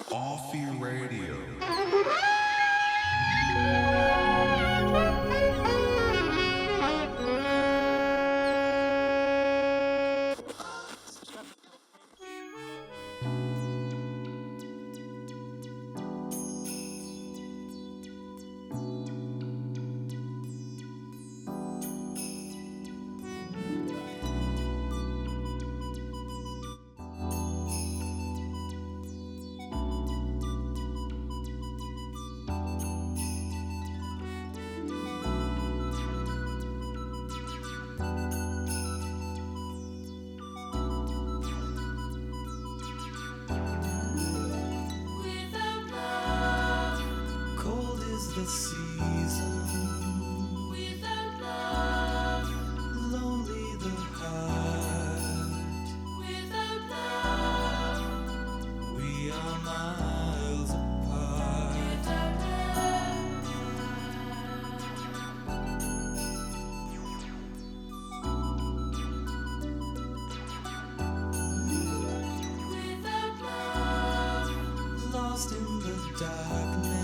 Offie Radio. The season without love, lonely the heart without love, we are miles apart without love, without love, lost in the darkness.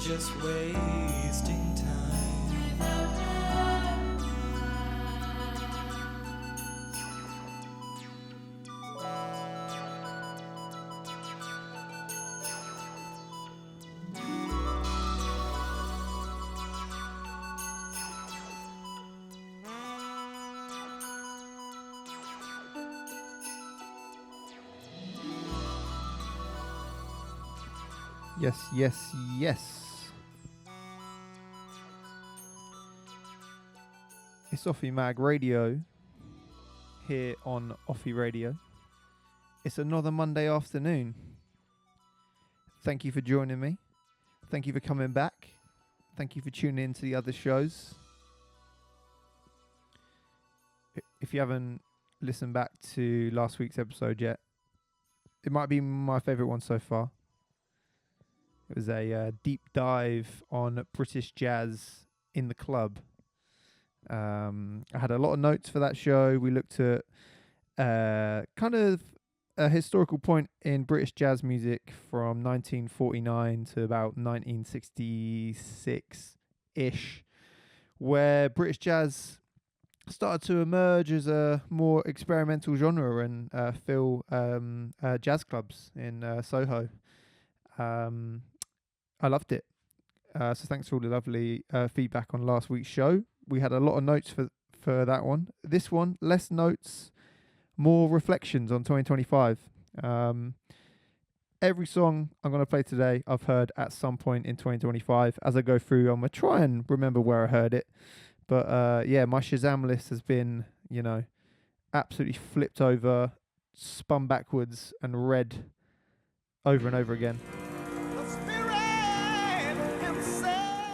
Just wasting time without love. Yes, yes, yes. It's Offie Mag Radio here on Offie Radio. It's another Monday afternoon. Thank you for joining me. Thank you for coming back. Thank you for tuning in to the other shows. If you haven't listened back to last week's episode yet, it might be my favourite one so far. It was a deep dive on British jazz in the club. I had a lot of notes for that show. We looked at kind of a historical point in British jazz music from 1949 to about 1966-ish, where British jazz started to emerge as a more experimental genre and fill jazz clubs in Soho. I loved it. So thanks for all the lovely feedback on last week's show. We had a lot of notes for that one. This one, less notes, more reflections on 2025. Every song I'm going to play today, I've heard at some point in 2025. As I go through, I'm going to try and remember where I heard it. But yeah, my Shazam list has been, absolutely flipped over, spun backwards and read over and over again,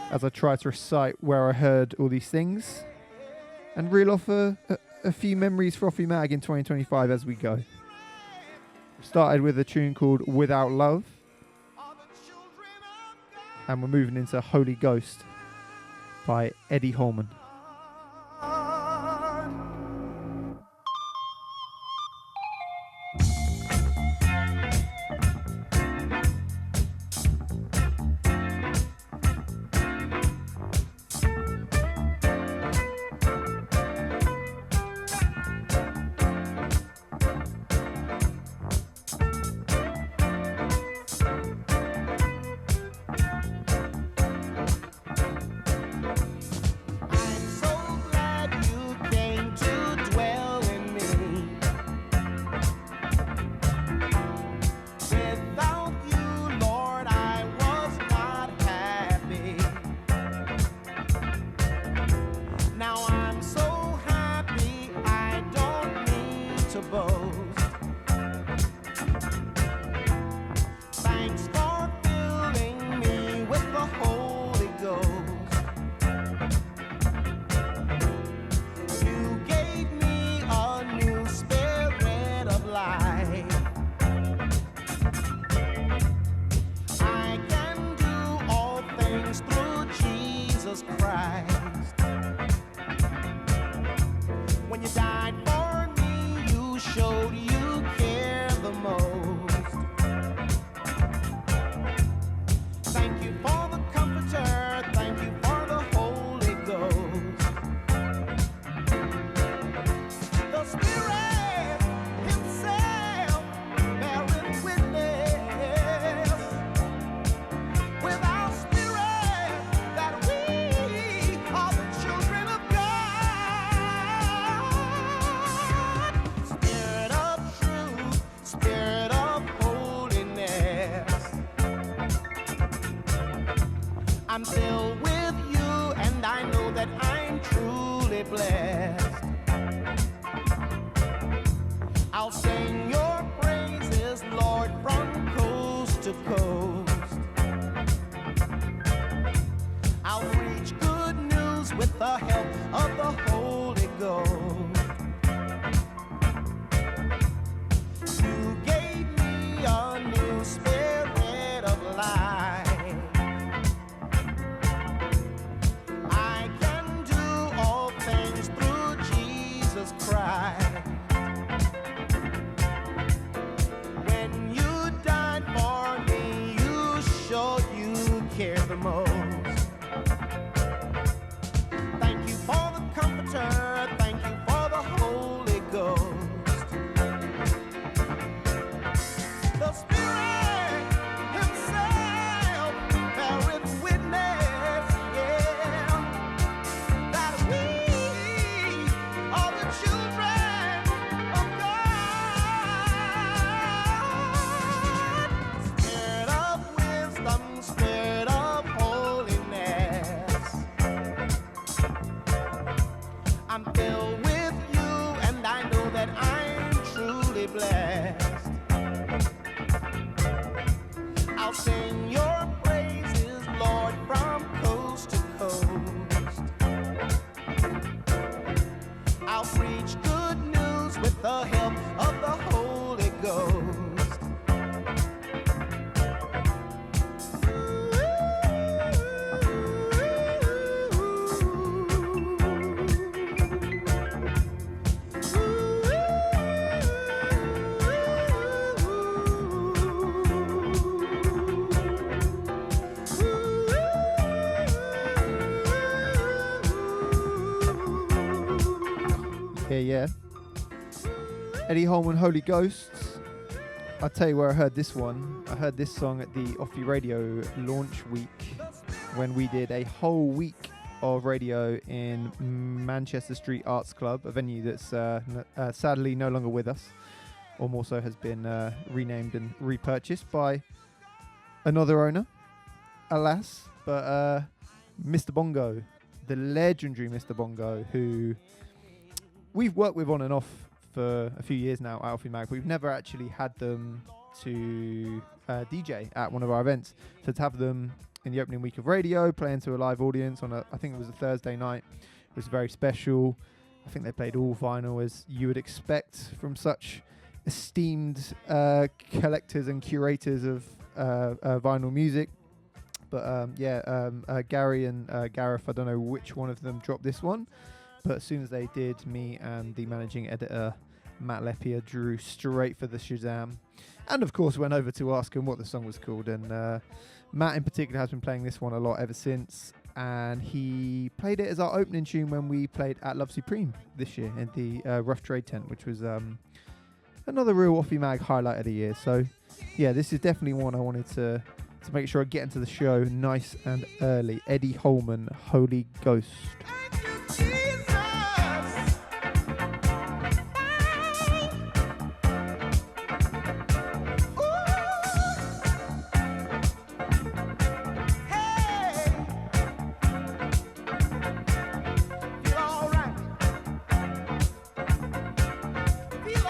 as I try to recite where I heard all these things and reel off a few memories for Offie Mag in 2025 as we go. Started with a tune called Without Love, and we're moving into Holy Ghost by Eddie Holman. I to boast. Thanks for filling me with the Holy Ghost. You gave me a new spirit of life. I can do all things through Jesus Christ. When you died for me, you showed you care the most. Thank you for the Comforter, thank you for the Holy Ghost. The Spirit Himself beareth witness with our spirit that we are the children of God. Spirit of truth, Spirit of holiness. I'm filled with you and I know that I'm truly blessed. I'll sing your praises, Lord, from coast to coast. I'll preach good news with the help of the Holy Ghost. You gave me a new spirit of life. I can do all things through Jesus Christ. When you died for me, you showed you care the most. Thank you for the Comforter, thank you for the Holy Ghost. The Spirit Himself beareth witness, yeah, that we are the children of God. Spirit of wisdom, Spirit of holiness. I'm filled with you and I know that I'm truly blessed. I'll sing your praises, Lord, from coast to coast. I'll preach good news with the help of the Holy Ghost. Yeah. Eddie Holman, Holy Ghosts. I'll tell you where I heard this one. I heard this song at the Offie Radio launch week when we did a whole week of radio in Manchester Street Arts Club, a venue that's sadly no longer with us, or more so has been renamed and repurchased by another owner, alas. But Mr. Bongo, the legendary Mr. Bongo, who we've worked with on and off for a few years now at Offie Mag. We've never actually had them to DJ at one of our events. So to have them in the opening week of radio, playing to a live audience on I think it was a Thursday night, it was very special. I think they played all vinyl, as you would expect from such esteemed collectors and curators of vinyl music. But Gary and Gareth, I don't know which one of them dropped this one, but as soon as they did, me and the managing editor, Matt Lepia, drew straight for the Shazam. And of course went over to ask him what the song was called. And Matt in particular has been playing this one a lot ever since. And he played it as our opening tune when we played at Love Supreme this year in the Rough Trade tent, which was another real Offie Mag highlight of the year. So yeah, this is definitely one I wanted to make sure I get into the show nice and early. Eddie Holman, Holy Ghost. Feel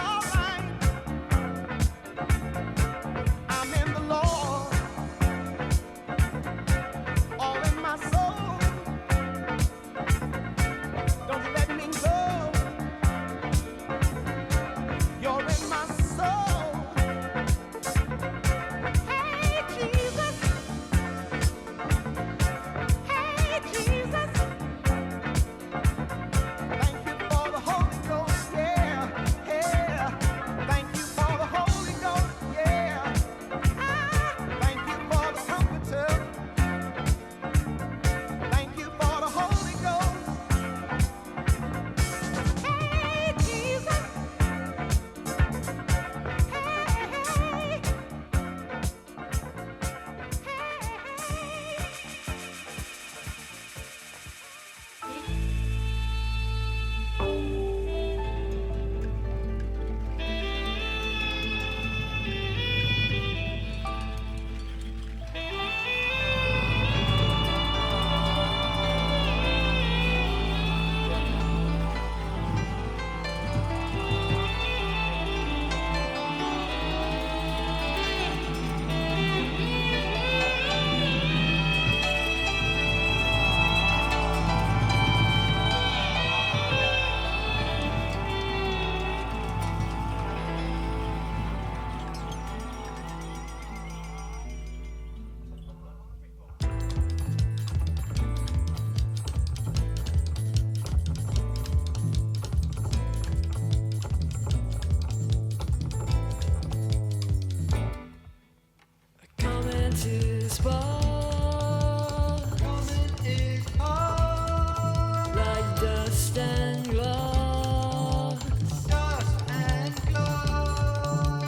spark. Coming is hard. Like dust and glass. Dust and glass.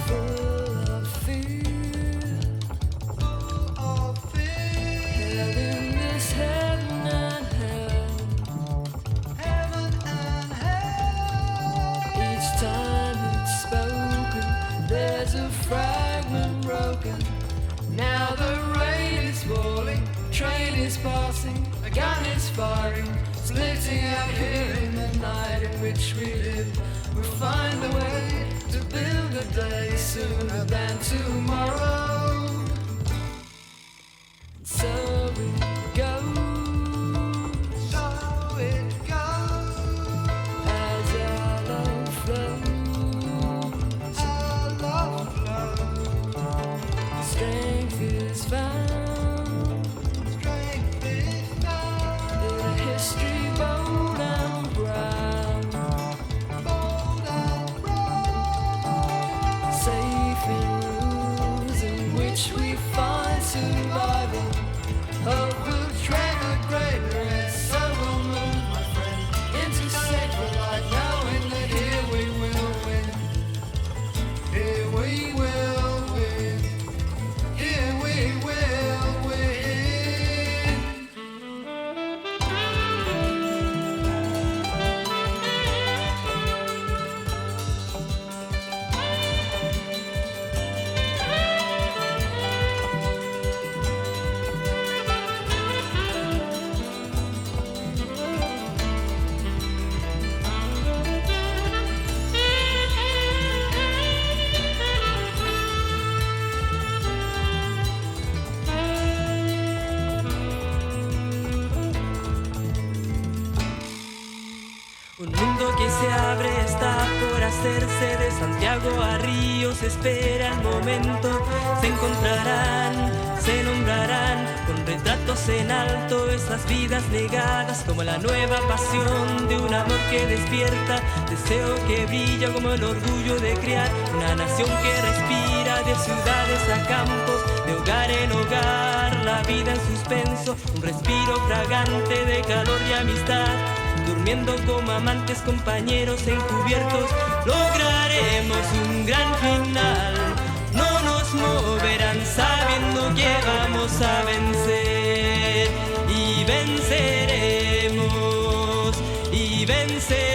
Full of fear. Full of fear. Held in this heaven and hell. Heaven and hell. Each time it's spoken, there's a fragment broken. Now the rain is falling, train is passing, a gun is firing, splitting out here in the night in which we live. We'll find a way to build a day sooner than tomorrow. So it goes, so it goes, as our love flows, our love flows. Strength is found, strength is found, in a history bold and proud, bold and proud. Safe in rules in which we find survival. Hope will track a great race, so we'll move, my friend, into sacred light, knowing that here we will win. Here we will win. Here we will win. Un mundo que se abre está por hacerse, de Santiago a Río se espera el momento. Se encontrarán, se nombrarán, con retratos en alto esas vidas negadas, como la nueva pasión de un amor que despierta, deseo que brilla como el orgullo de crear una nación que respira de ciudades a campos, de hogar en hogar, la vida en suspenso, un respiro fragante de calor y amistad. Durmiendo como amantes, compañeros encubiertos, lograremos un gran final. No nos moverán sabiendo que vamos a vencer. Y venceremos, y venceremos.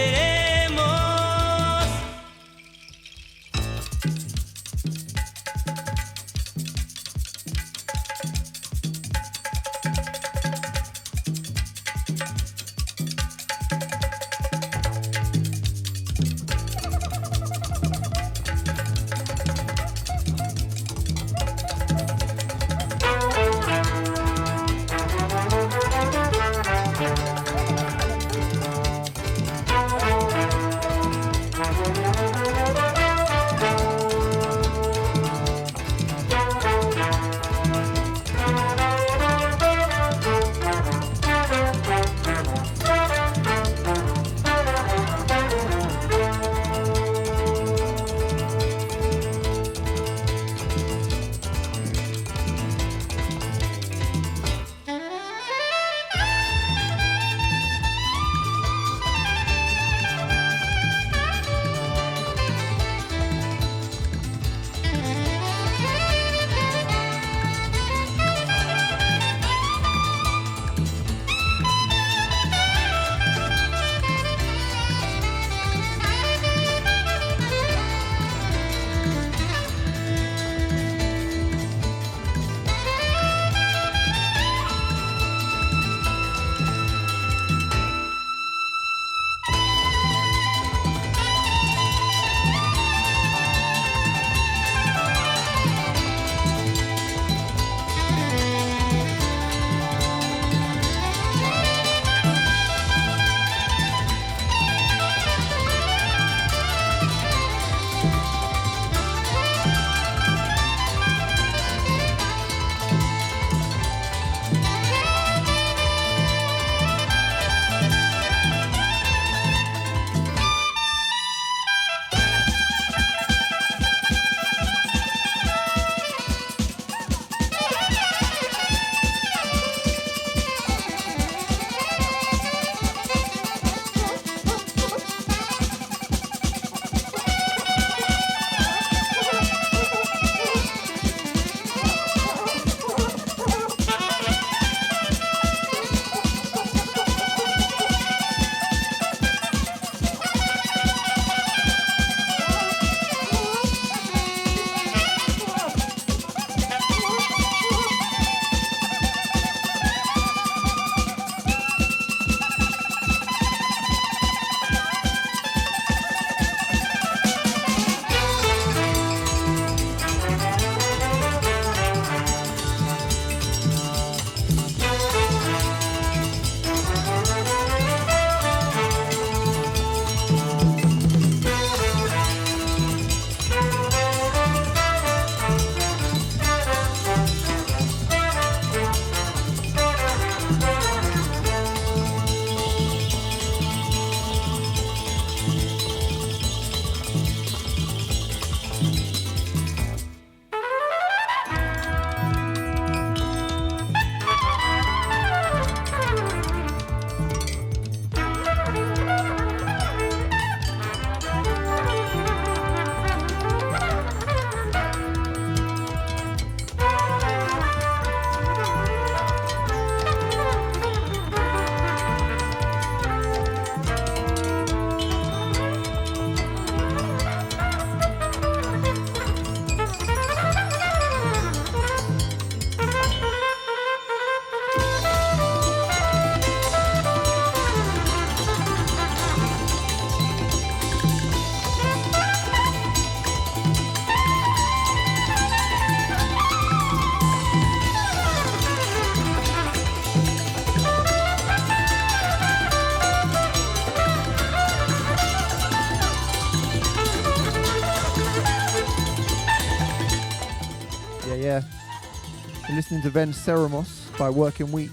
You're listening to Ven Ceremos by Working Week.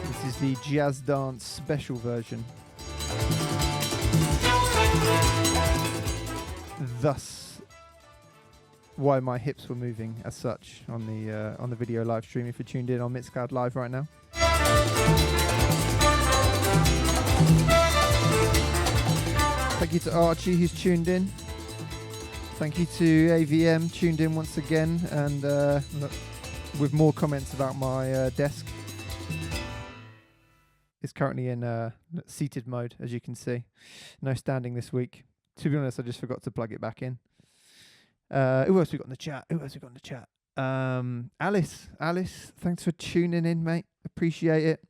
This is the Jazz Dance special version. Thus, why my hips were moving as such on the video live stream if you're tuned in on Mixcloud Live right now. Thank you to Archie who's tuned in. Thank you to AVM, tuned in once again, and with more comments about my desk. It's currently in seated mode, as you can see. No standing this week. To be honest, I just forgot to plug it back in. Who else we got in the chat? Alice, thanks for tuning in, mate. Appreciate it.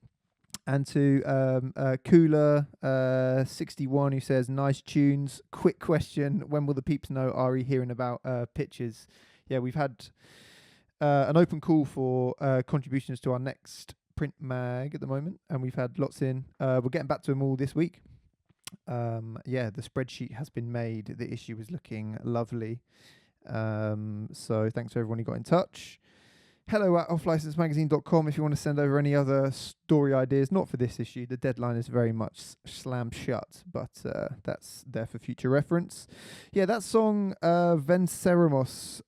And to Cooler 61 who says, nice tunes. Quick question, when will the peeps know Ari hearing about pictures? Yeah, we've had an open call for contributions to our next print mag at the moment, and we've had lots in. We're getting back to them all this week. Yeah, the spreadsheet has been made. The issue is looking lovely. So thanks to everyone who got in touch. Hello at offlicensmagazine.com if you want to send over any other story ideas, not for this issue. The deadline is very much slammed shut, but that's there for future reference. Yeah, that song, Ven Ceremos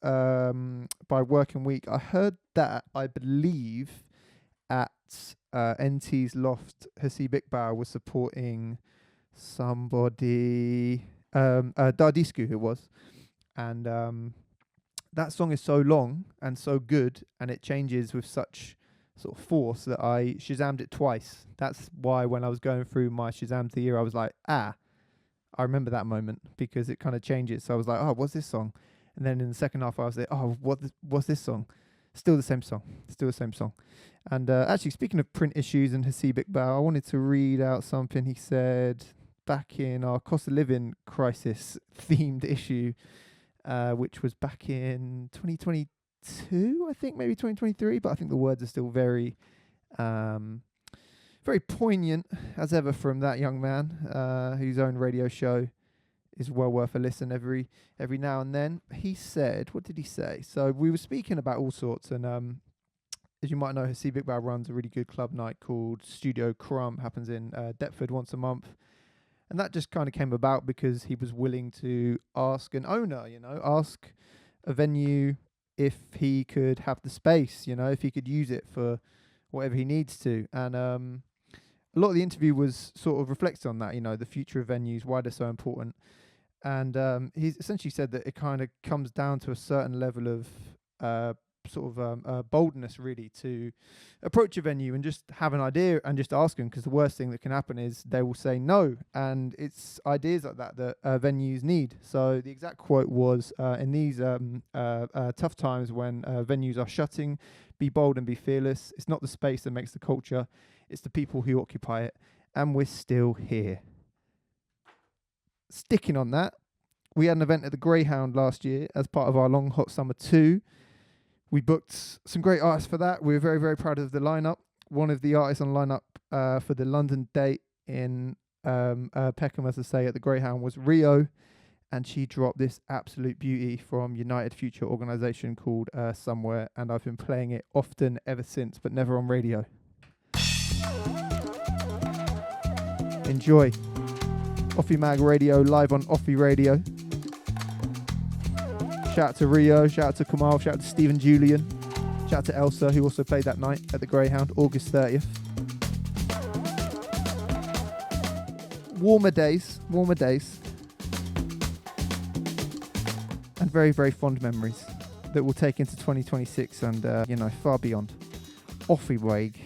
by Working Week, I heard that, I believe, at NT's Loft. Hasib Iqbal was supporting somebody, Dardisku it was, and that song is so long and so good, and it changes with such sort of force that I Shazammed it twice. That's why when I was going through my Shazam the year, I was like, I remember that moment, because it kind of changes. So I was like, oh, what's this song? And then in the second half, I was like, oh, what's this song? Still the same song. And actually, speaking of print issues and Hasib Iqbal, I wanted to read out something he said back in our cost of living crisis themed issue, which was back in 2022, I think, maybe 2023, but I think the words are still very, very poignant as ever from that young man, whose own radio show is well worth a listen every now and then. He said, what did he say? So we were speaking about all sorts, and as you might know, Hasib Iqbal runs a really good club night called Studio Crumb, happens in Deptford once a month. And that just kind of came about because he was willing to ask an owner, ask a venue if he could have the space, if he could use it for whatever he needs to. And a lot of the interview was sort of reflects on that, the future of venues, why they're so important. And he's essentially said that it kind of comes down to a certain level of boldness, really, to approach a venue and just have an idea and just ask them, because the worst thing that can happen is they will say no, and it's ideas like that venues need. So the exact quote was, in these tough times when venues are shutting, be bold and be fearless. It's not the space that makes the culture, it's the people who occupy it, and we're still here. Sticking on that, we had an event at the Greyhound last year as part of our Long Hot Summer 2. We booked some great artists for that. We were very, very proud of the lineup. One of the artists on the lineup for the London date in Peckham, as I say, at the Greyhound was Rio, and she dropped this absolute beauty from United Future organisation called Somewhere, and I've been playing it often ever since, but never on radio. Enjoy. Offie Mag Radio, live on Offie Radio. Shout out to Rio, shout out to Kamal, shout out to Stephen Julian, shout out to Elsa, who also played that night at the Greyhound, August 30th. Warmer days, and very, very fond memories that we'll take into 2026 and, far beyond. Offie Mag.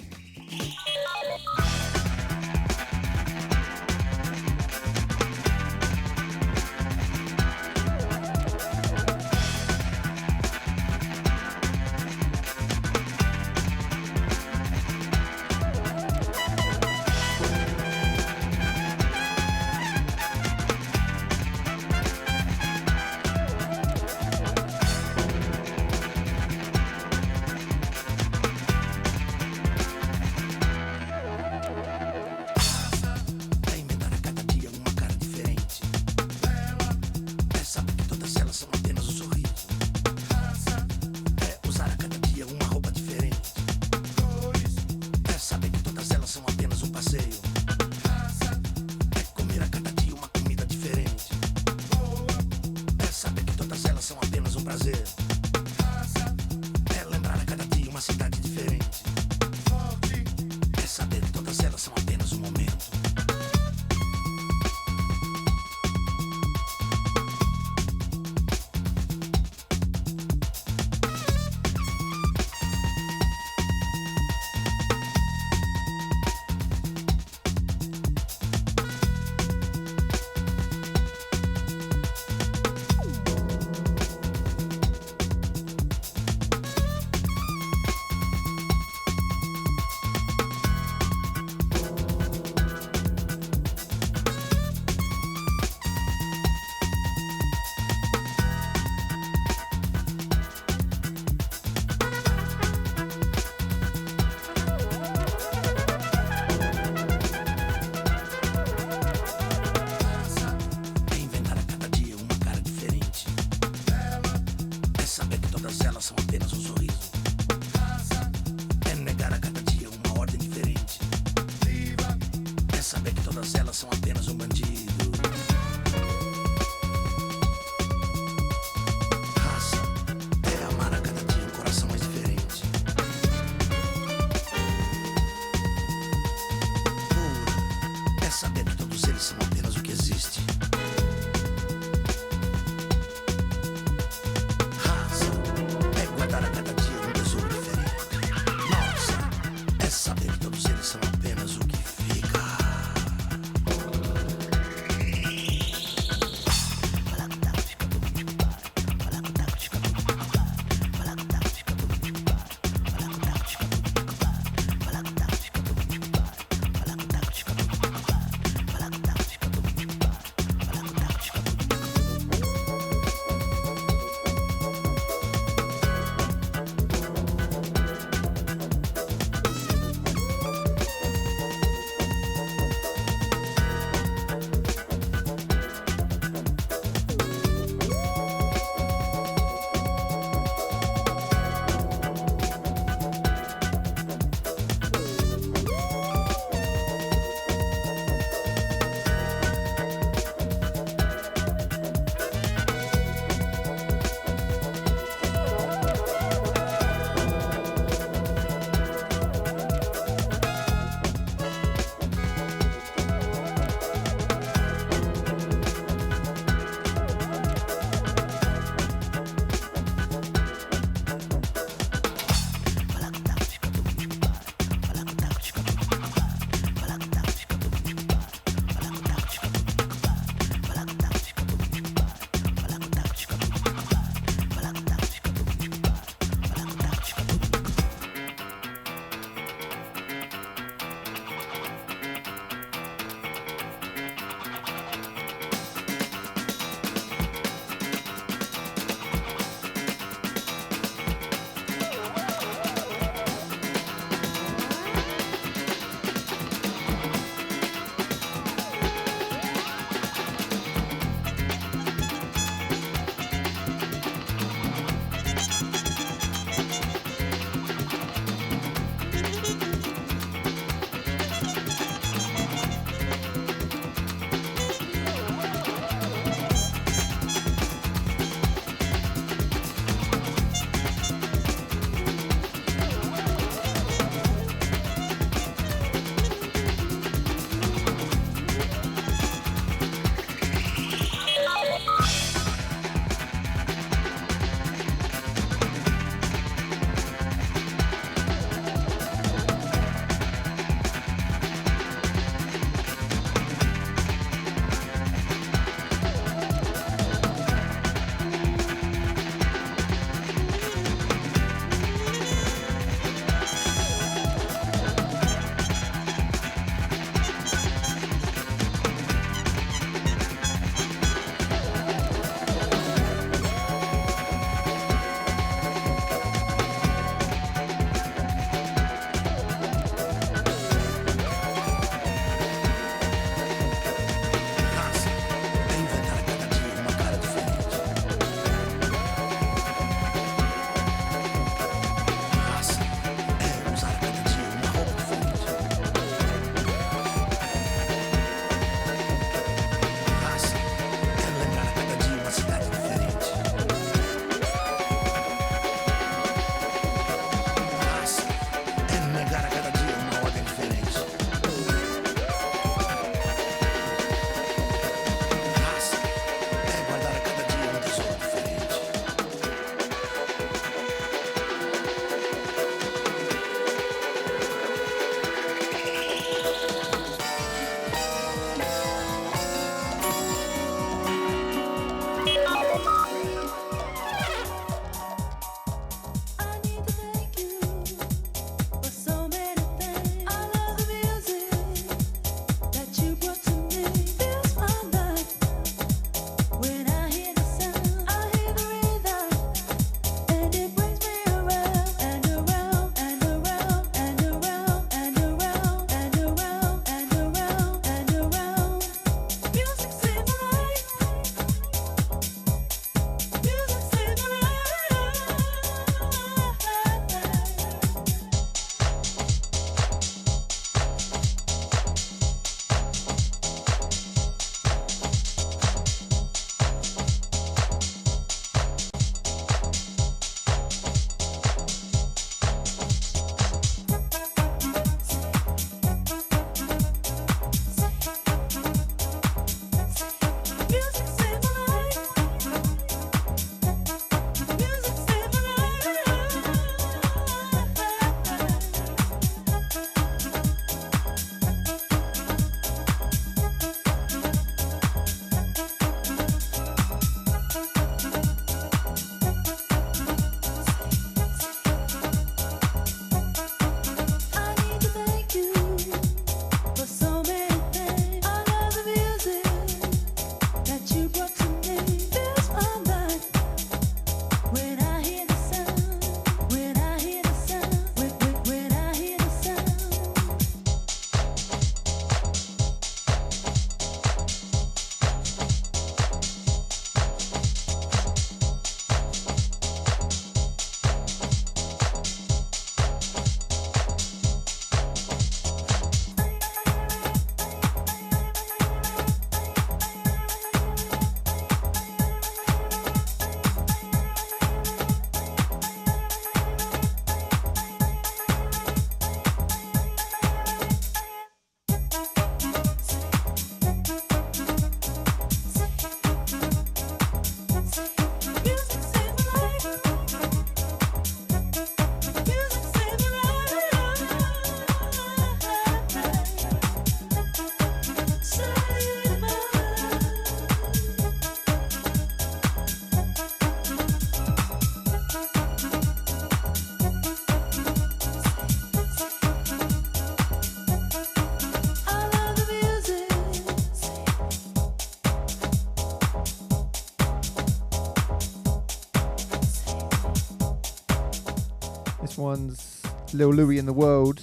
This one's Lil Louie in the World.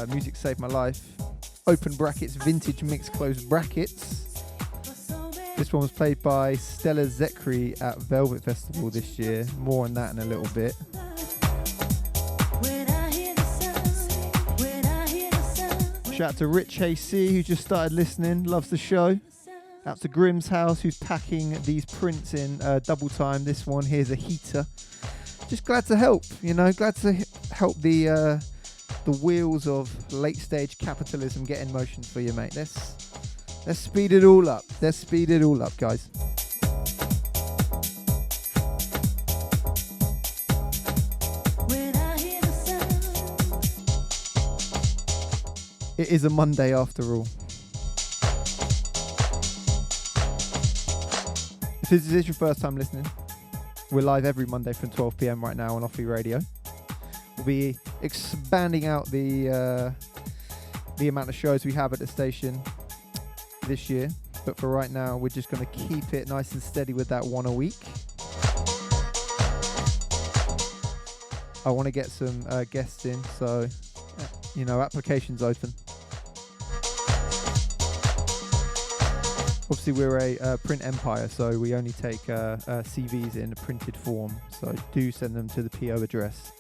Music Saved My Life. Open brackets, vintage mix, close brackets. This one was played by Stella Zekri at Velvet Festival this year. More on that in a little bit. Shout out to Rich AC, who just started listening, loves the show. Out to Grimm's house, who's packing these prints in double time. This one here's a heater. Just glad to help, glad to help the wheels of late stage capitalism get in motion for you, mate. Let's speed it all up. Let's speed it all up, guys. It is a Monday after all. If this is your first time listening, we're live every Monday from 12 PM right now on Offie Radio. We'll be expanding out the amount of shows we have at the station this year, but for right now, we're just going to keep it nice and steady with that one a week. I want to get some guests in, so applications open. Obviously, we're a print empire, so we only take CVs in a printed form. So do send them to the PO address.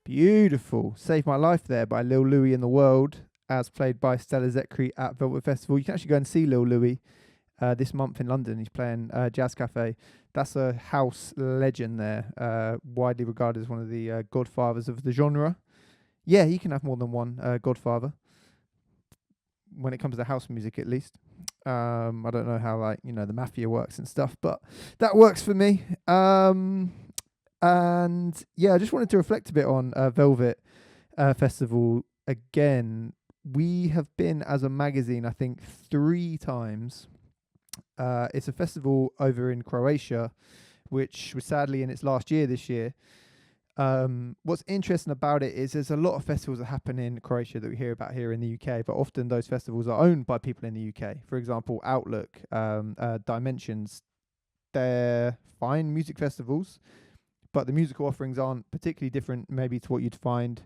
Beautiful. Save My Life there by Lil Louie in the World, as played by Stella Zekri at Velvet Festival. You can actually go and see Lil Louie this month in London. He's playing Jazz Cafe. That's a house legend there, widely regarded as one of the godfathers of the genre. Yeah, you can have more than one godfather when it comes to house music, at least. I don't know how the mafia works and stuff, but that works for me. And yeah, I just wanted to reflect a bit on Velvet Festival again. We have been, as a magazine, I think 3 times. It's a festival over in Croatia, which was sadly in its last year this year. What's interesting about it is there's a lot of festivals that happen in Croatia that we hear about here in the UK, but often those festivals are owned by people in the UK. For example, Outlook, Dimensions, they're fine music festivals, but the musical offerings aren't particularly different maybe to what you'd find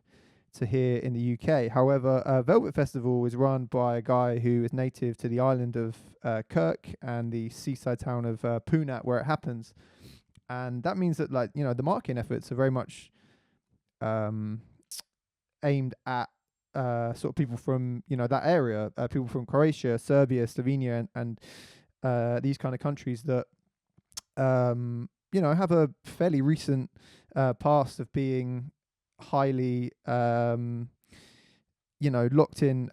to hear in the UK. However, Velvet Festival is run by a guy who is native to the island of Kirk and the seaside town of Punat, where it happens. And that means that, the marketing efforts are very much aimed at sort of people from, that area, people from Croatia, Serbia, Slovenia, and these kind of countries that, have a fairly recent past of being highly, locked in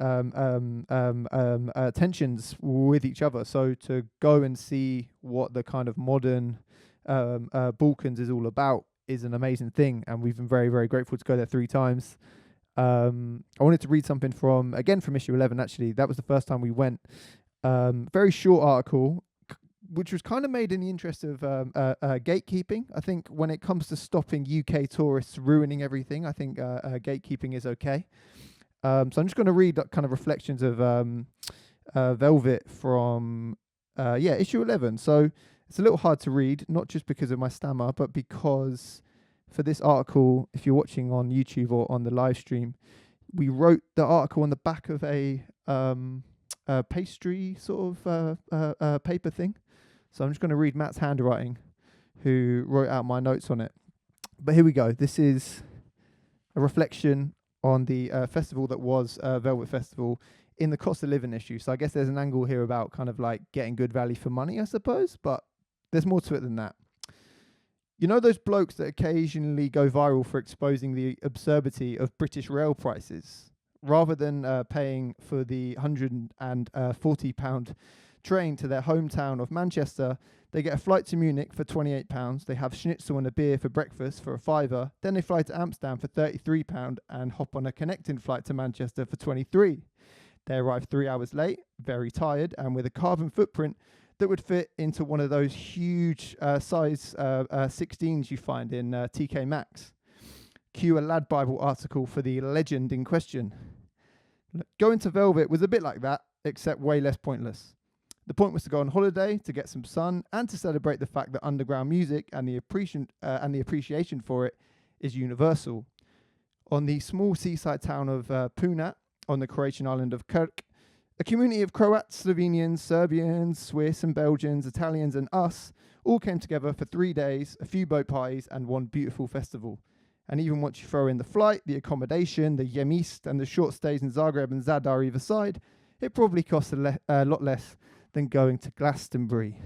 tensions with each other. So to go and see what the kind of modern Balkans is all about is an amazing thing, and we've been very, very grateful to go there 3 times. I wanted to read something from issue 11. Actually, that was the first time we went. Very short article, which was kind of made in the interest of gatekeeping. I think when it comes to stopping UK tourists ruining everything, I think gatekeeping is okay. So I'm just going to read kind of reflections of Velvet from issue 11. So it's a little hard to read, not just because of my stammer, but because for this article, if you're watching on YouTube or on the live stream, we wrote the article on the back of a pastry sort of paper thing. So I'm just going to read Matt's handwriting, who wrote out my notes on it. But here we go. This is a reflection on the festival that was Velvet Festival in the cost of living issue. So I guess there's an angle here about kind of like getting good value for money, I suppose, but there's more to it than that. You know those blokes that occasionally go viral for exposing the absurdity of British rail prices? Rather than paying for the £140 train to their hometown of Manchester, they get a flight to Munich for £28, they have schnitzel and a beer for breakfast for a £5, then they fly to Amsterdam for £33 and hop on a connecting flight to Manchester for £23. They arrive 3 hours late, very tired, and with a carbon footprint that would fit into one of those huge size 16s you find in TK Maxx. Cue a Lad Bible article for the legend in question. Going to Velvet was a bit like that, except way less pointless. The point was to go on holiday, to get some sun, and to celebrate the fact that underground music and the appreciation for it is universal. On the small seaside town of Punat, on the Croatian island of Krk, a community of Croats, Slovenians, Serbians, Swiss and Belgians, Italians and us all came together for 3 days, a few boat parties and one beautiful festival. And even once you throw in the flight, the accommodation, the Jemist and the short stays in Zagreb and Zadar either side, it probably costs a lot less than going to Glastonbury.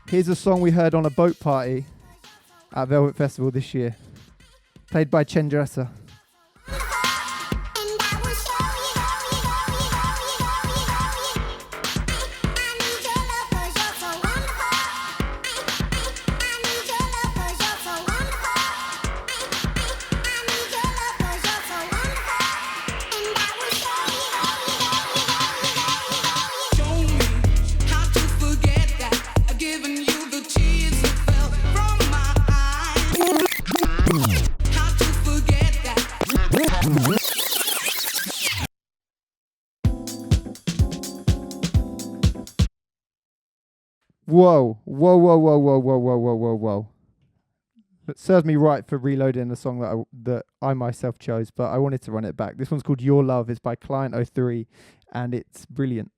Here's a song we heard on a boat party at Velvet Festival this year, played by Chendrasa. Whoa. It serves me right for reloading the song that I myself chose, but I wanted to run it back. This one's called Your Love. It's by Client 03, and it's brilliant.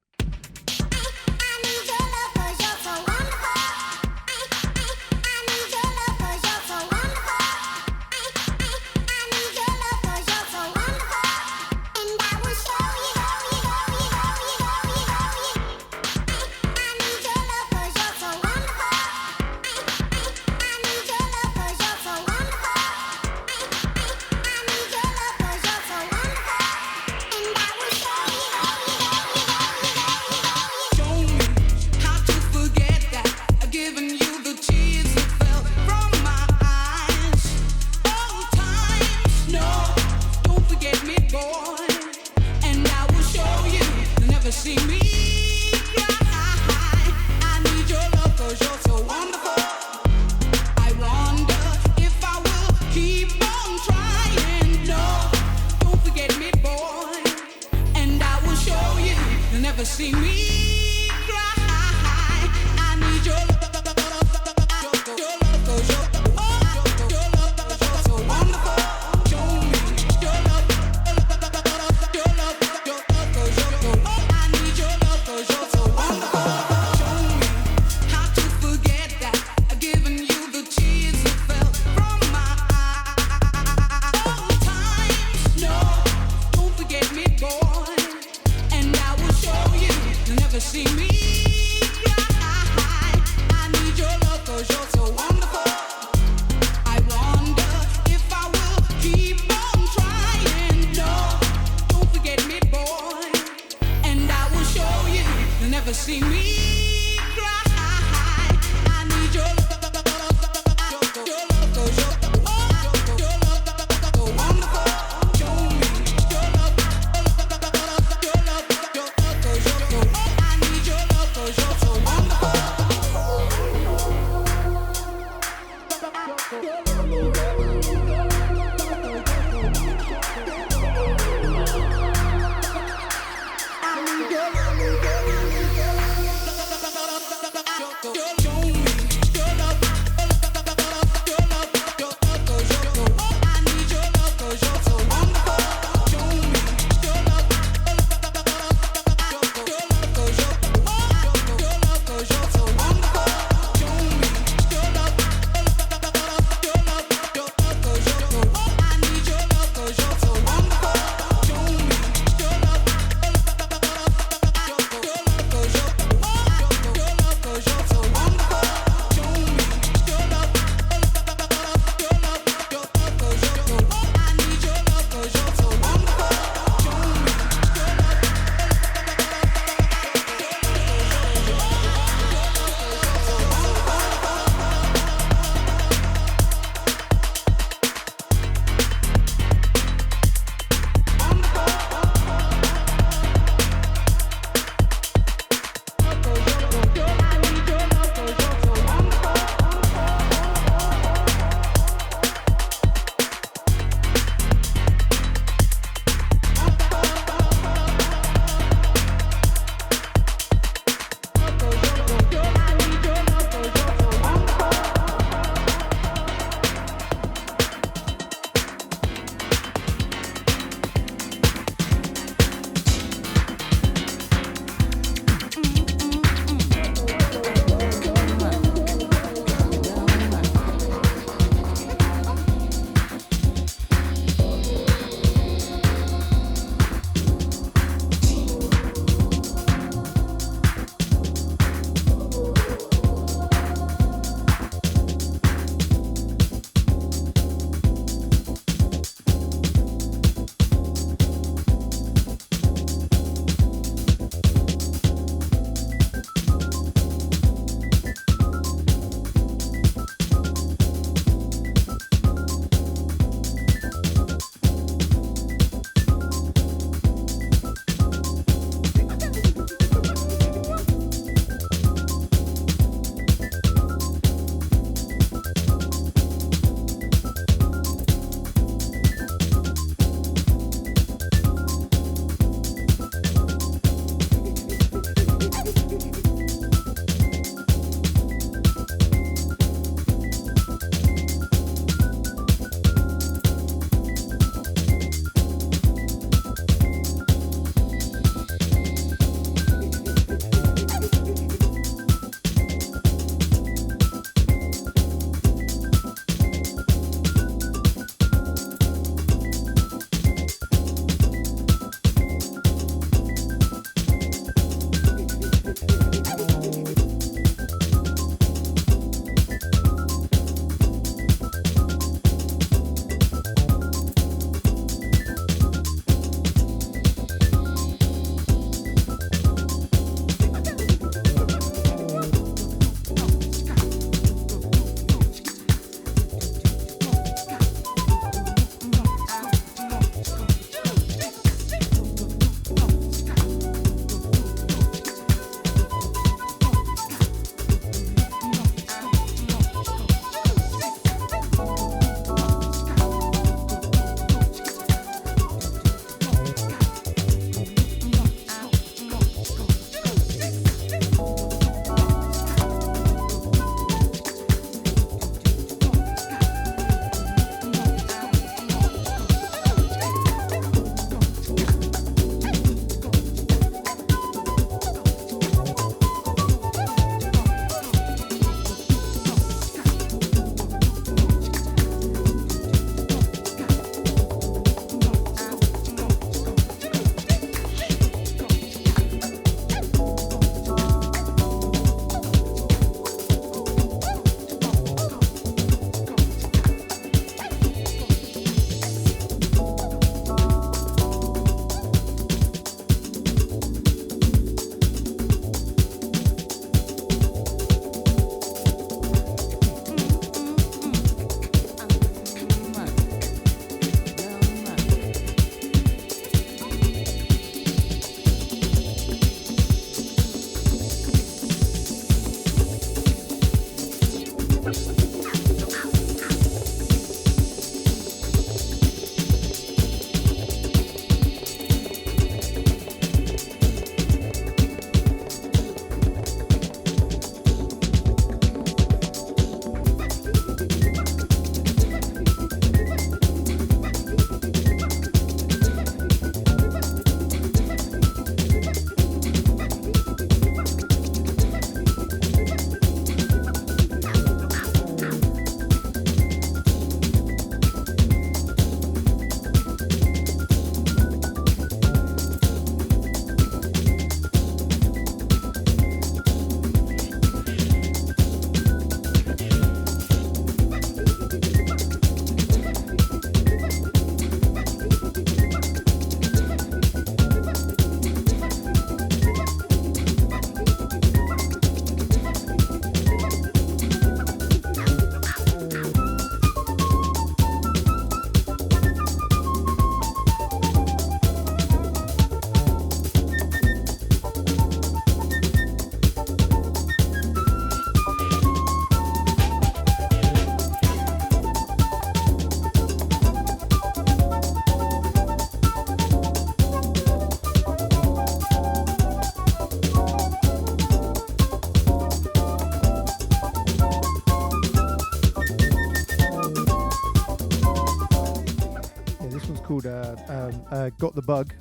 Got the Bug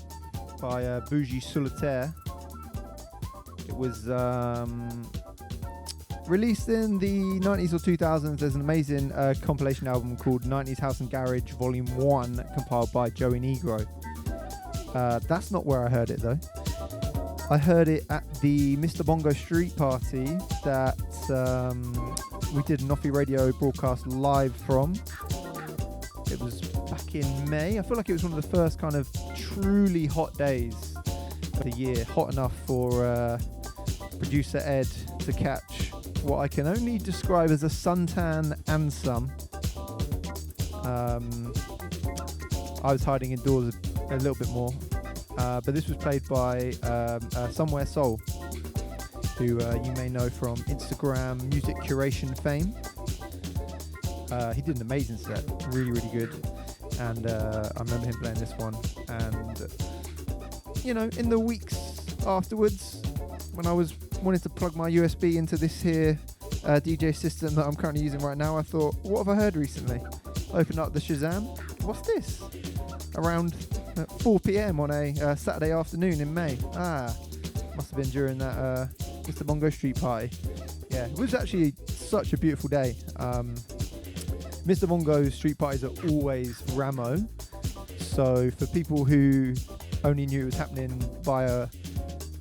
by Bougie Solitaire. It was released in the 90s or 2000s. There's an amazing compilation album called 90s House and Garage Volume 1 compiled by Joey Negro. That's not where I heard it though. I heard it at the Mr. Bongo Street Party that we did an Offie Radio broadcast live from. It was back in May. I feel like it was one of the first kind of truly hot days of the year. Hot enough for producer Ed to catch what I can only describe as a suntan and some. I was hiding indoors a little bit more. But this was played by Somewhere Soul, who you may know from Instagram music curation fame. He did an amazing set, really, really good. And I remember him playing this one. And, you know, in the weeks afterwards, when I was wanting to plug my USB into this here DJ system that I'm currently using right now, I thought, what have I heard recently? Open up the Shazam. What's this? Around 4 p.m. on a Saturday afternoon in May. Must have been during that Mr. Bongo Street Party. Yeah, it was actually such a beautiful day. Mr. Bongo Street Parties are always Ramo. So for people who only knew it was happening via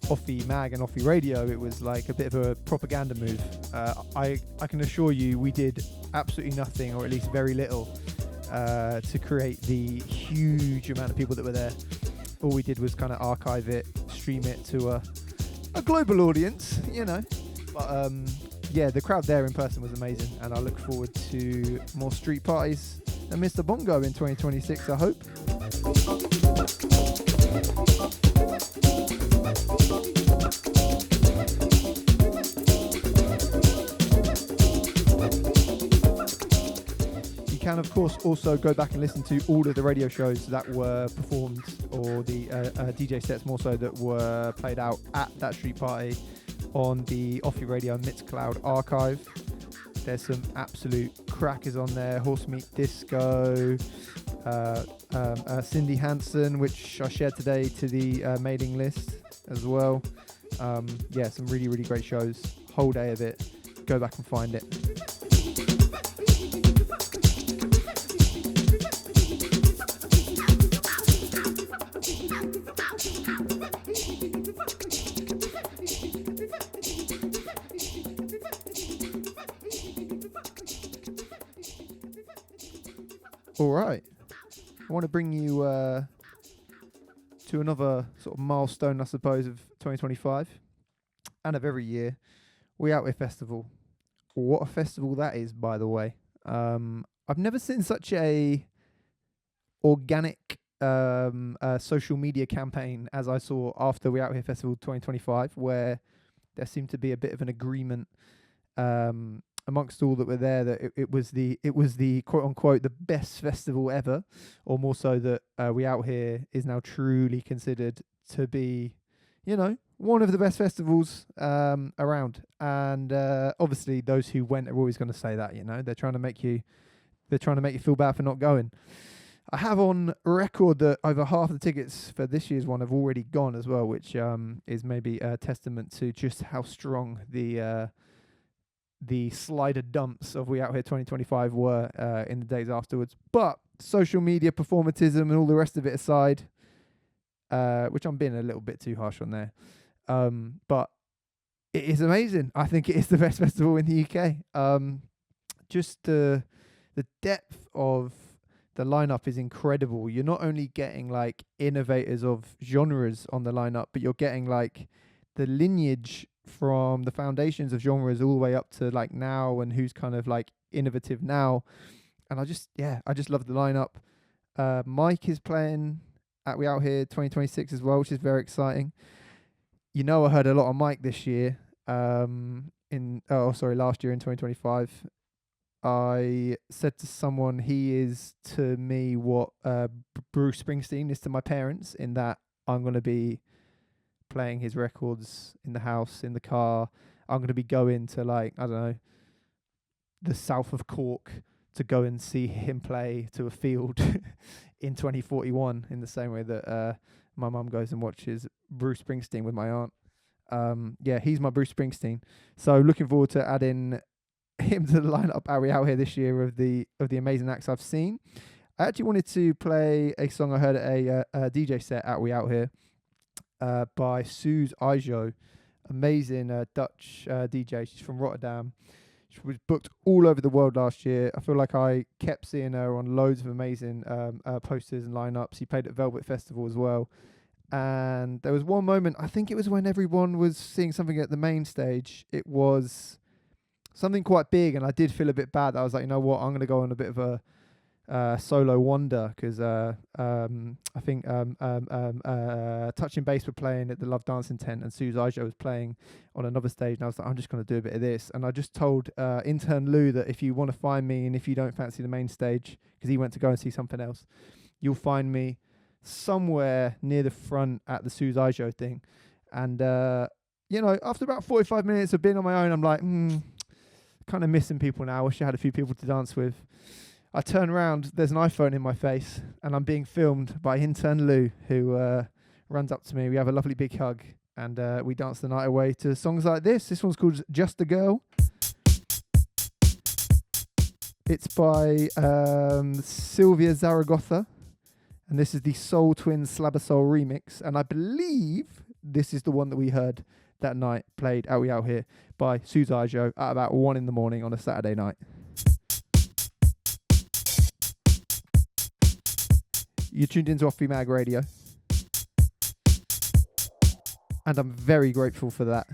Offie Mag and Offie Radio, it was like a bit of a propaganda move. I can assure you we did absolutely nothing, or at least very little, to create the huge amount of people that were there. All we did was kind of archive it, stream it to a global audience, you know. But yeah, the crowd there in person was amazing, and I look forward to more street parties and Mr. Bongo in 2026, I hope. You can, of course, also go back and listen to all of the radio shows that were performed, or the DJ sets more so, that were played out at that street party on the Offie Radio Mixcloud archive. There's some absolute crackers on there. Horse Meat Disco, Cindy Hansen, which I shared today to the mailing list as well. Yeah, some really, really great shows. Whole day of it. Go back and find it. All right, I want to bring you to another sort of milestone, I suppose, of 2025 and of every year. We Out Here Festival. What a festival that is, by the way. I've never seen such a organic social media campaign as I saw after We Out Here Festival 2025, where there seemed to be a bit of an agreement amongst all that were there that it was the quote unquote the best festival ever, or more so that We Out Here is now truly considered to be, you know, one of the best festivals around. And obviously those who went are always going to say that, you know, they're trying to make you feel bad for not going. I have on record that over half the tickets for this year's one have already gone as well, which is maybe a testament to just how strong the slider dumps of We Out Here 2025 were in the days afterwards. But social media performatism and all the rest of it aside, which I'm being a little bit too harsh on there, but it is amazing. I think it is the best festival in the UK. Just the depth of the lineup is incredible. You're not only getting like innovators of genres on the lineup, but you're getting like the lineage from the foundations of genres all the way up to like now, and who's kind of like innovative now. And I just love the lineup. Mike is playing at We Out Here 2026 as well, which is very exciting. You know, I heard a lot of Mike this year. Last year in 2025. I said to someone, he is to me what Bruce Springsteen is to my parents, in that I'm going to be playing his records in the house, in the car. I'm going to be going to, like, I don't know, the south of Cork to go and see him play to a field in 2041, in the same way that my mum goes and watches Bruce Springsteen with my aunt. Yeah, he's my Bruce Springsteen. So looking forward to adding him to the lineup Are We Out Here this year of the amazing acts I've seen. I actually wanted to play a song I heard at a DJ set at We Out Here by Suze Ijo, amazing Dutch DJ. She's from Rotterdam. She was booked all over the world last year. I feel like I kept seeing her on loads of amazing posters and lineups. She played at Velvet Festival as well. And there was one moment, I think it was when everyone was seeing something at the main stage. It was something quite big, and I did feel a bit bad. I was like, you know what, I'm going to go on a bit of a solo wander, because I think Touching Bass were playing at the Love Dancing tent, and Suze Ijo was playing on another stage, and I was like, I'm just going to do a bit of this. And I just told intern Lou that if you want to find me, and if you don't fancy the main stage, because he went to go and see something else, you'll find me somewhere near the front at the Suze Ijo thing. And you know, after about 45 minutes of being on my own, I'm like, kind of missing people now. I wish I had a few people to dance with. I turn around, there's an iPhone in my face, and I'm being filmed by intern Lou, who runs up to me. We have a lovely big hug, and we dance the night away to songs like this. This one's called Just a Girl. It's by Sylvia Zaragoza, and this is the Soul Twins Slabber Soul remix, and I believe this is the one that we heard that night, played Are We Out Here by Suze Ijo at about 1 a.m. on a Saturday night. You're tuned into Offie Mag Radio, and I'm very grateful for that.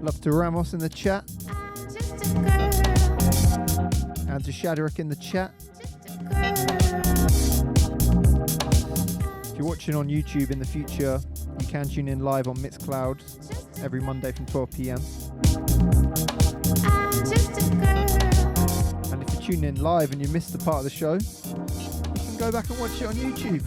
Love to Ramos in the chat. And to Shadrach in the chat. If you're watching on YouTube in the future, you can tune in live on Mixcloud every Monday from 12 p.m. And if you're tuning in live and you missed the part of the show, you can go back and watch it on YouTube.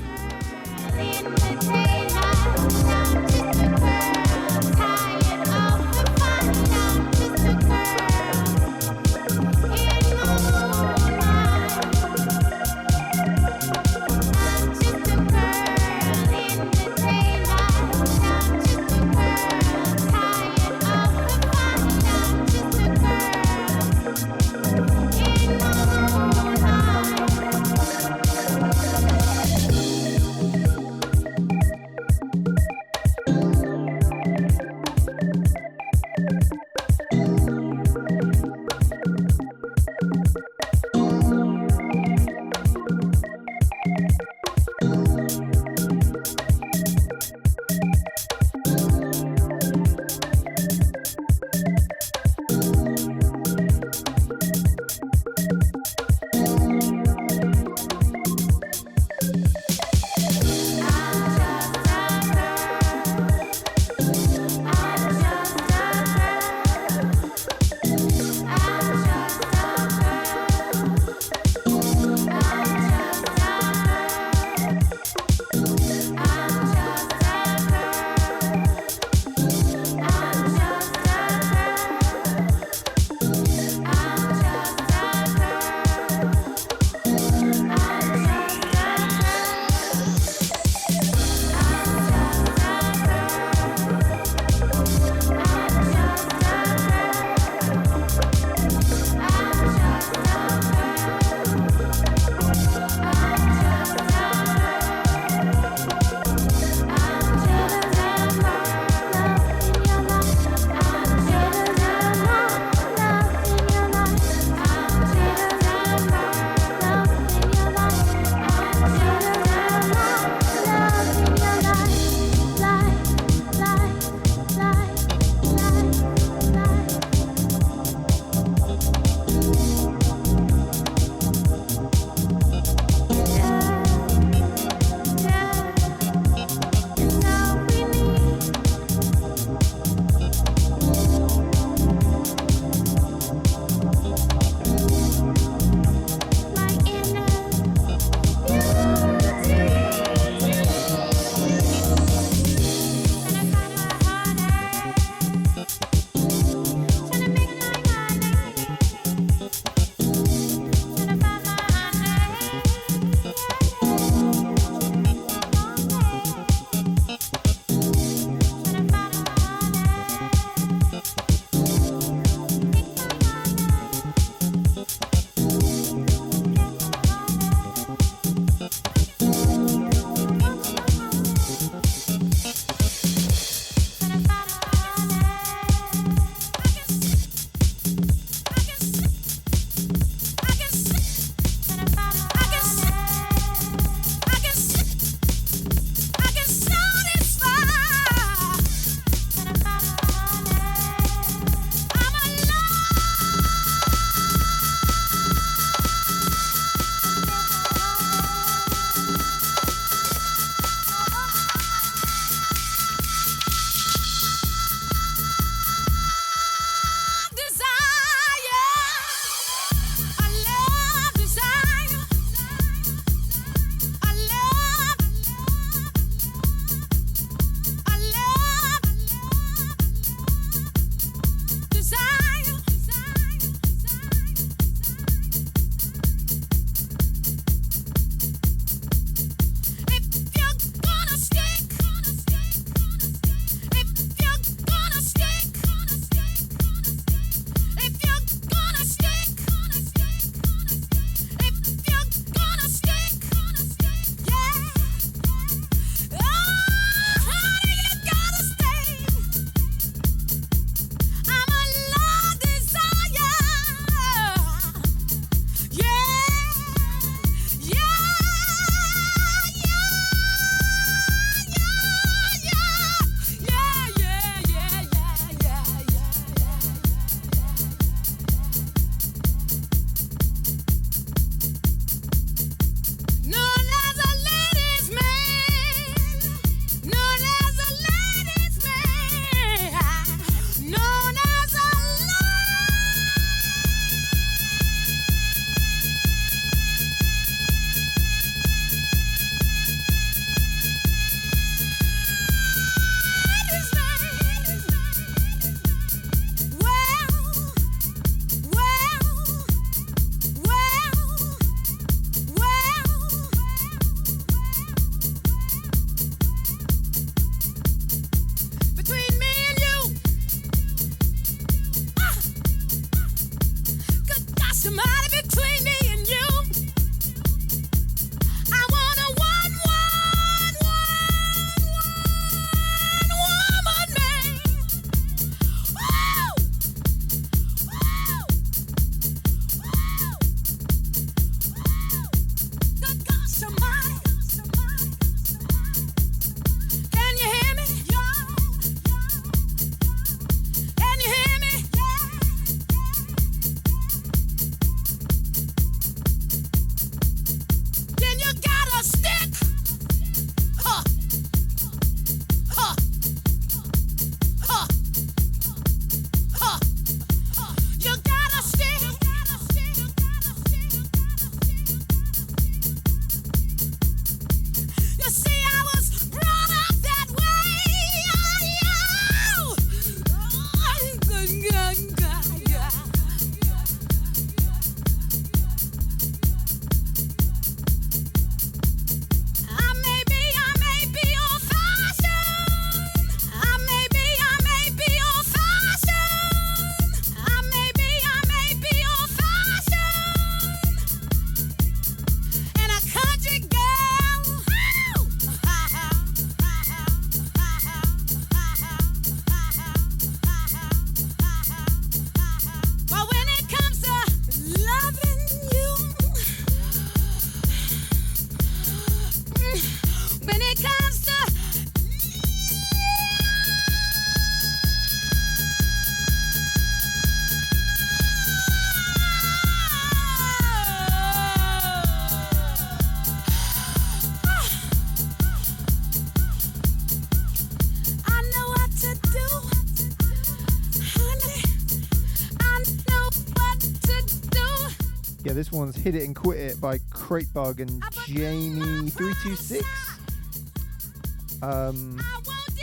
This one's Hit It and Quit It by Cratebug and Jamie326.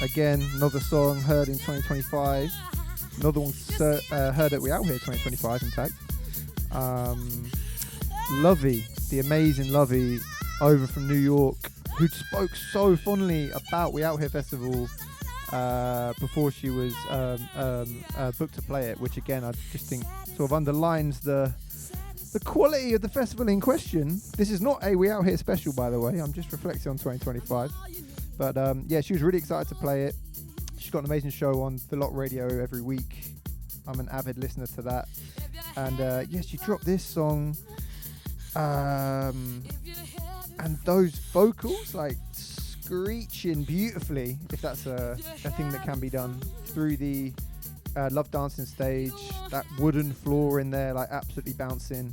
Again, another song heard in 2025. Another one heard at We Out Here 2025, in fact. Lovey, the amazing Lovey, over from New York, who spoke so fondly about We Out Here Festival before she was booked to play it, which again I just think sort of underlines the quality of the festival in question. This is not a We Out Here special, by the way. I'm just reflecting on 2025. But yeah, she was really excited to play it. She's got an amazing show on The Lot Radio every week. I'm an avid listener to that. And yeah, she dropped this song. And those vocals, like screeching beautifully, if that's a thing that can be done, through the Love Dancing stage. That wooden floor in there, like absolutely bouncing.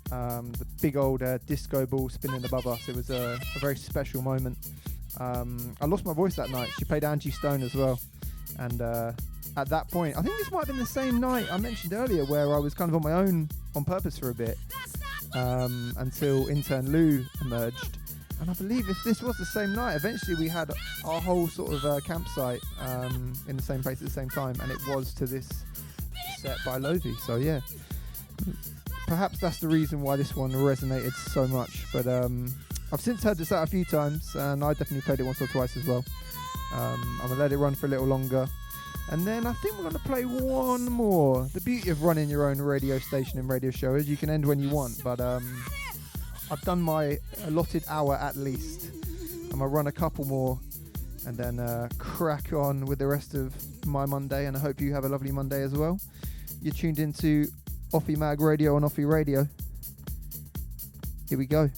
The big old disco ball spinning above us. It was a very special moment. I lost my voice that night. She played Angie Stone as well. And at that point, I think this might have been the same night I mentioned earlier where I was kind of on my own on purpose for a bit until intern Lou emerged. And I believe if this was the same night, eventually we had our whole sort of campsite in the same place at the same time. And it was to this set by Lovey. So yeah, perhaps that's the reason why this one resonated so much. But I've since heard this out a few times, and I definitely played it once or twice as well. I'm going to let it run for a little longer. And then I think we're going to play one more. The beauty of running your own radio station and radio show is you can end when you want. But I've done my allotted hour at least. I'm going to run a couple more and then crack on with the rest of my Monday. And I hope you have a lovely Monday as well. You're tuned into Offie Mag Radio on Offie Radio. Here we go.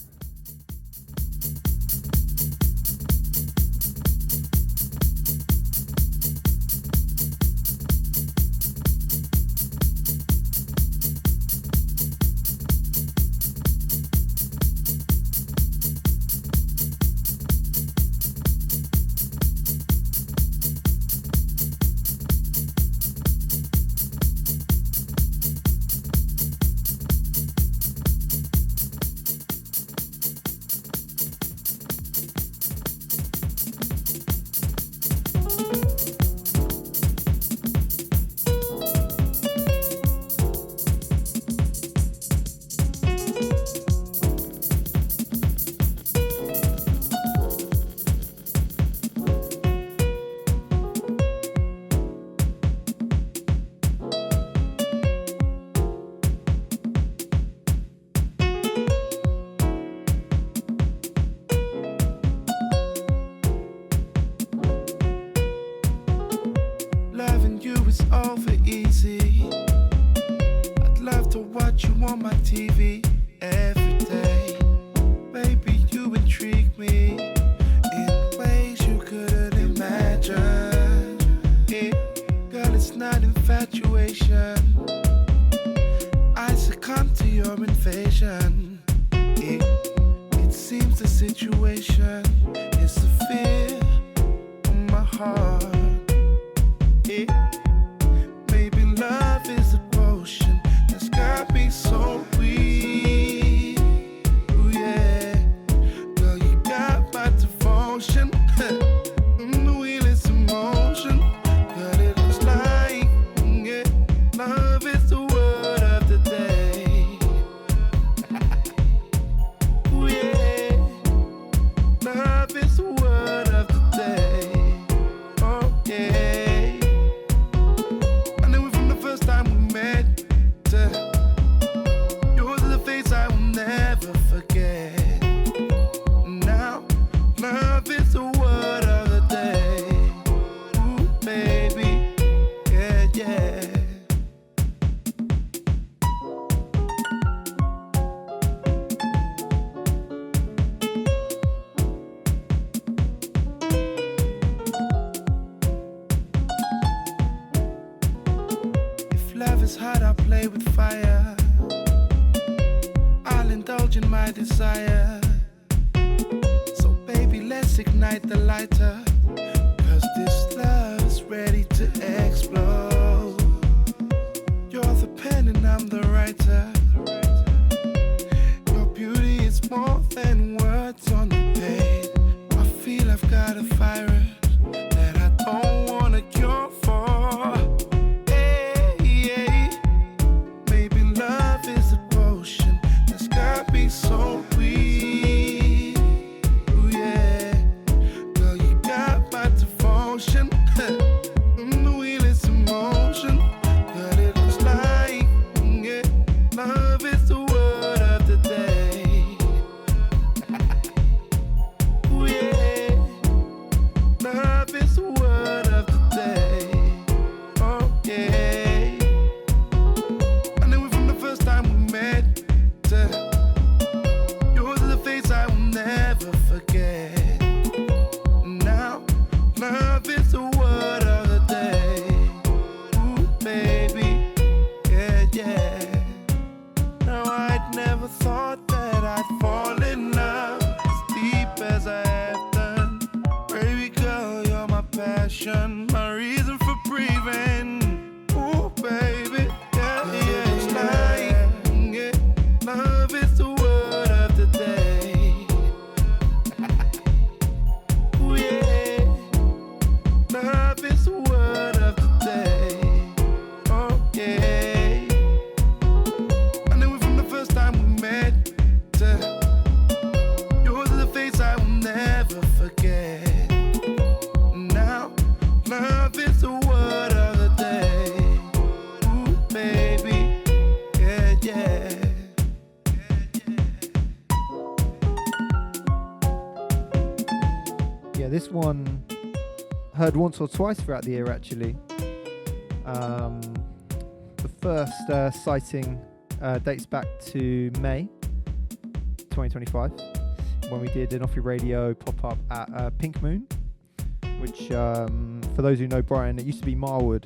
heard once or twice throughout the year, actually. The first sighting dates back to May 2025, when we did an Offie Radio pop-up at Pink Moon, which, for those who know Brighton, it used to be Marwood.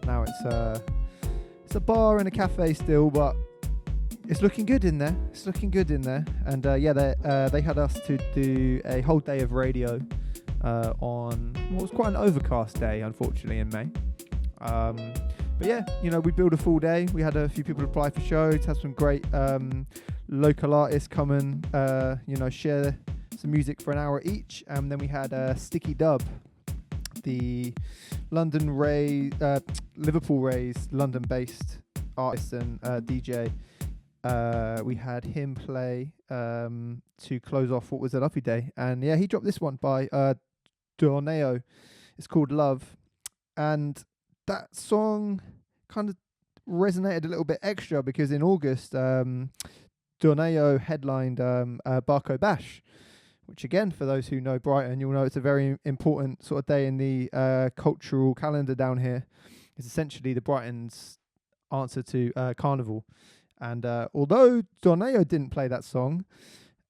Now it's a bar and a cafe still, but it's looking good in there. And they had us to do a whole day of radio on what was quite an overcast day, unfortunately, in May. But yeah, we built a full day. We had a few people apply for shows, had some great local artists come and share some music for an hour each. And then we had Sticky Dub, the Liverpool-raised, London-based artist and DJ. We had him play to close off what was a lovely day. And yeah, he dropped this one by Dorneo. It's called Love. And that song kind of resonated a little bit extra because in August, Dorneo headlined Barco Bash, which again, for those who know Brighton, you'll know it's a very important sort of day in the cultural calendar down here. It's essentially the Brighton's answer to Carnival. And although Dorneo didn't play that song,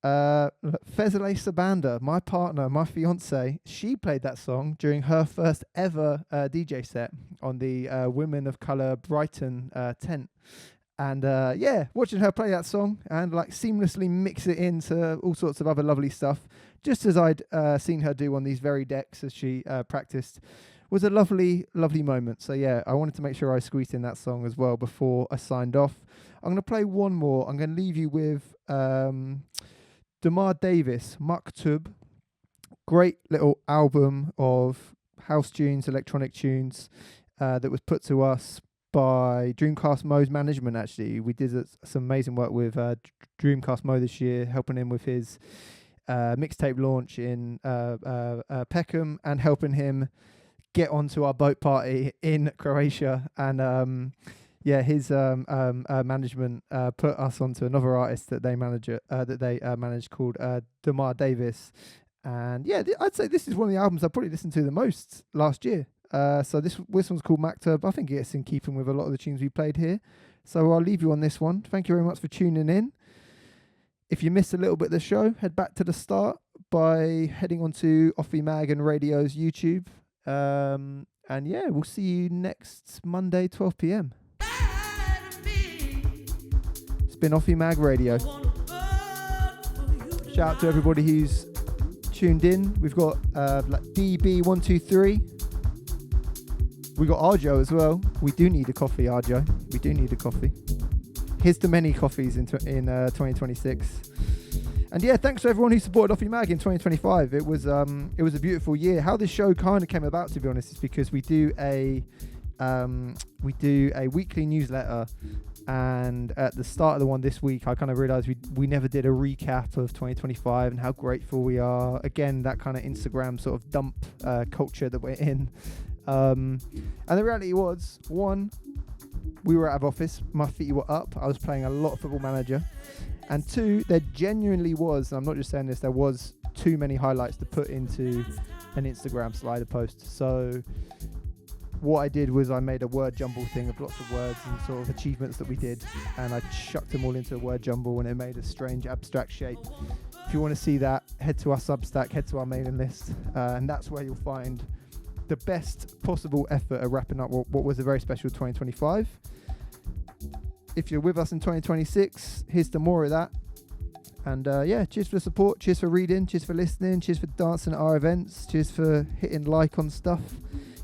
Fezile Sabanda, my partner, my fiance, she played that song during her first ever DJ set on the Women of Colour Brighton tent. And watching her play that song and like seamlessly mix it into all sorts of other lovely stuff, just as I'd seen her do on these very decks as she practiced, was a lovely, lovely moment. So yeah, I wanted to make sure I squeezed in that song as well before I signed off. I'm going to play one more. I'm going to leave you with Damar Davis, Maktub. Great little album of house tunes, electronic tunes that was put to us by Dreamcast Mo's management, actually. We did some amazing work with Dreamcast Mo this year, helping him with his mixtape launch in Peckham and helping him get onto our boat party in Croatia. And his management put us onto another artist that they managed called Damar Davis. And yeah, I'd say this is one of the albums I probably listened to the most last year. So this one's called Maktub. I think it's in keeping with a lot of the tunes we played here. So I'll leave you on this one. Thank you very much for tuning in. If you missed a little bit of the show, head back to the start by heading on to Offie Mag and Radio's YouTube. And yeah, we'll see you next Monday, 12 p.m. It's been Offie Mag Radio. Shout out to everybody who's tuned in. We've got DB123. We got Arjo as well. We do need a coffee, Arjo. We do need a coffee. Here's to many coffees in 2026. And yeah, thanks to everyone who supported Offie Mag in 2025. It was a beautiful year. How this show kind of came about, to be honest, is because we do a weekly newsletter, and at the start of the one this week, I kind of realised we never did a recap of 2025 and how grateful we are. Again, that kind of Instagram sort of dump culture that we're in. And the reality was, one, we were out of office, my feet were up, I was playing a lot of Football Manager, and two, there genuinely was, and I'm not just saying this, there was too many highlights to put into an Instagram slider post. So what I did was I made a word jumble thing of lots of words and sort of achievements that we did, and I chucked them all into a word jumble, and it made a strange abstract shape. If you want to see that, head to our Substack, head to our mailing list, and that's where you'll find the best possible effort at wrapping up what was a very special 2025. If you're with us in 2026, here's to more of that. And cheers for the support, cheers for reading, cheers for listening, cheers for dancing at our events, cheers for hitting like on stuff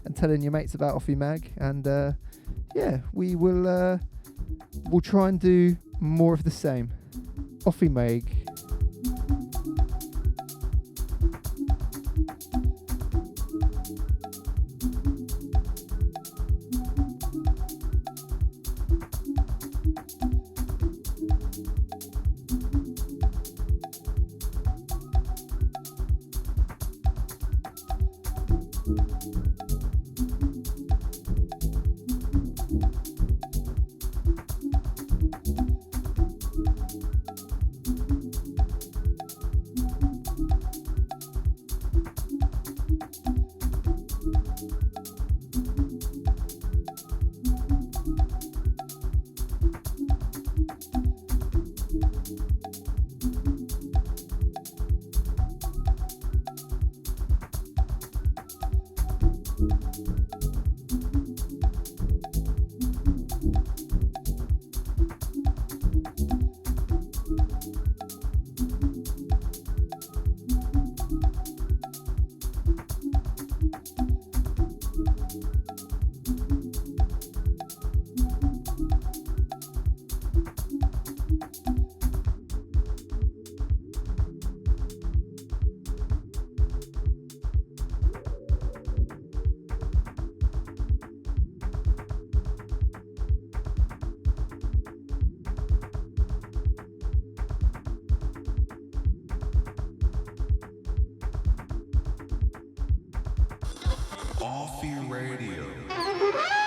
and telling your mates about Offie Mag. And we'll try and do more of the same. Offie Mag. Offie Radio.